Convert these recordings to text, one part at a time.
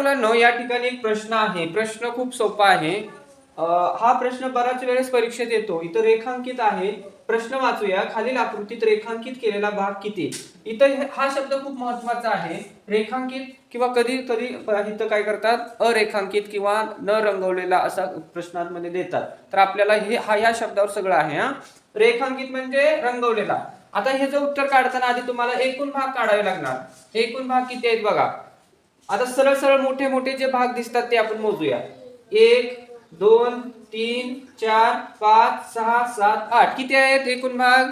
मुलांनो, या ठिकाणी एक प्रश्न आहे. प्रश्न खूप सोपा आहे. हा प्रश्न बऱ्याच वेळेस परीक्षेत येतो. इथं रेखांकित आहे. प्रश्न वाचूया. खालील आकृतीत रेखांकित केलेला भाग किती? इथं हा शब्द खूप महत्वाचा आहे. रेखांकित किंवा कधी कधी इथं काय करतात, अरेखांकित किंवा न रंगवलेला असा प्रश्नांमध्ये देतात. तर आपल्याला ह्या शब्दावर सगळं आहे. रेखांकित म्हणजे रंगवलेला. आता हे जर उत्तर काढताना आधी तुम्हाला एकूण भाग काढावे लागणार. एकूण भाग किती आहेत बघा. आता सरळ सरळ मोठे मोठे जे भाग दिसतात ते आपण मोजूया. 1 2 3 4 5 6 7 8 किती आहेत एकूण भाग?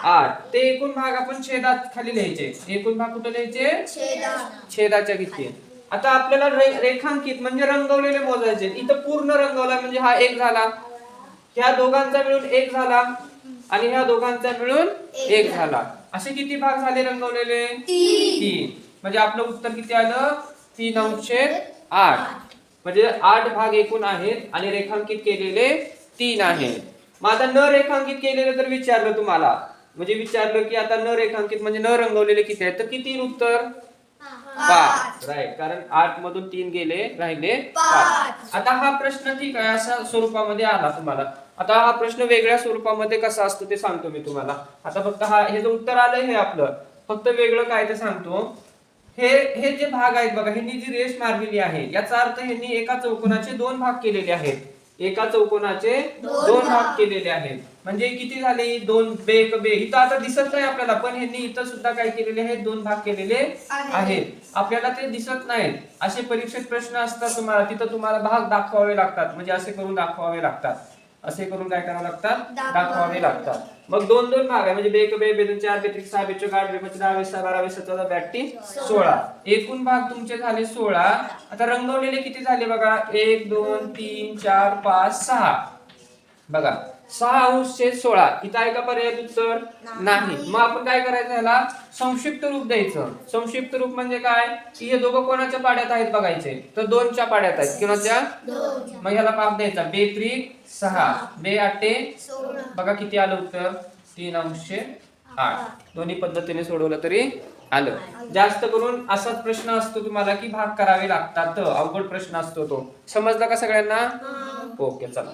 8. ते एकूण भाग आपण छेदात खाली लिहायचे. एकूण भाग कुठे लिहायचे? छेदाच्या किती. आता आपल्याला रेखांकित म्हणजे रंगवलेले मोजायचे. इथं पूर्ण रंगवला म्हणजे हा 1 झाला. ह्या दोघांचा मिळून 1 झाला आणि ह्या दोघांचा मिळून 1 झाला. असे किती भाग झाले रंगवलेले? 3. म्हणजे आपलं उत्तर किती आलं? 3/8. म्हणजे 8 भाग एकूण आहेत आणि रेखांकित केलेले 3 आहेत. मग आता न रेखांकित केलेले जर विचारलं तुम्हाला, म्हणजे विचारलं की आता न रेखांकित म्हणजे न रंगवलेले किती आहेत, तर किती उत्तर? 5. राईट. कारण 8 मधून 3 गेले, राहिले 5. आता हा प्रश्न ठीक आहे अशा स्वरूपामध्ये आला तुम्हाला. आता हा प्रश्न वेगळ्या स्वरूपामध्ये कसा असतो ते सांगतो मी तुम्हाला. आता फक्त हे जे उत्तर आलंय हे आपलं, फक्त वेगळं काय ते सांगतो. हे जे भाग आहेत बघा, ह्यांनी जी रेष मारलेली आहे याचा अर्थ ह्यांनी एका चौकोनाचे 2 भाग केलेले आहेत. एका चौकोनाचे 2 भाग केलेले आहेत. म्हणजे किती झाले? 2 बेक बे. इथं आता दिसत नाही आपल्याला, पण ह्यांनी इथं सुद्धा काय केलेले आहेत? 2 भाग केलेले आहेत. आपल्याला ते दिसत नाहीत. असे परीक्षेत प्रश्न असतात तुम्हाला, तिथं तुम्हाला भाग दाखवावे लागतात. म्हणजे असे करून दाखवावे लागतात. असे करून काय करावे लागतात? दाखवावे लागतात. मग 2 भाग आहे म्हणजे बेक बे, बेदून 4, बेत्रिक 6, बेचोक 8, बेपंच 10, 20, 12, 20, 14, 82, 16. एकूण भाग तुमचे झाले 16. आता रंगवलेले किती झाले बघा? 1 2 3 4 5 6. बघा 6/16. इथं आहे का पर्याय उत्तर? नाही. मग आपण काय करायचं, याला संक्षिप्त रूप द्यायचं. संक्षिप्त रूप म्हणजे काय की हे दोघं कोणाच्या पाड्यात आहेत बघायचे, तर 2च्या पाड्यात आहेत. कोणाच्या? मग ह्याला पाप द्यायचा. बेत्रिक 6, बे 8 16. बघा किती आलं उत्तर? 3/8. दोन्ही पद्धतीने सोडवलं तरी आलं. जास्त करून असाच प्रश्न असतो तुम्हाला की भाग करावे लागतात. अवघड प्रश्न असतो तो. समजला का सगळ्यांना? ओके चला.